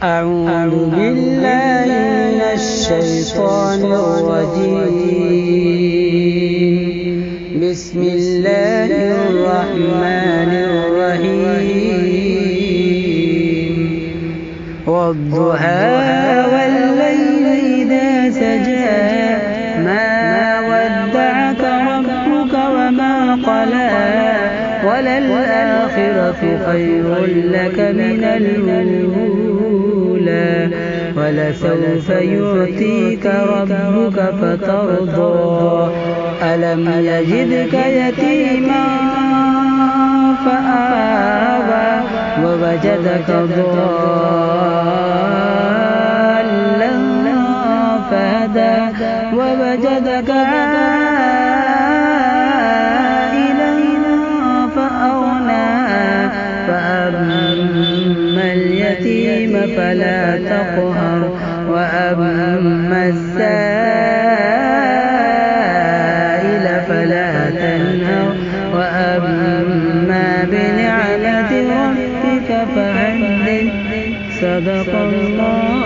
أعوذ بالله من الشيطان الرجيم. بسم الله الرحمن الرحيم. والضحى والليل إذا سجى ما ودعك ربك وما قلى وللآخرة خير لك من الأولى ولسوف يعطيك ربك فترضى ألم يجدك يتيما فآوى ووجدك ضالا فهدى ووجدك عائلا فأغنى فأما اليتيم فلا تقهر وأما السائل فلا تنهر وأما بنعمة ربك فحدث. صدق الله.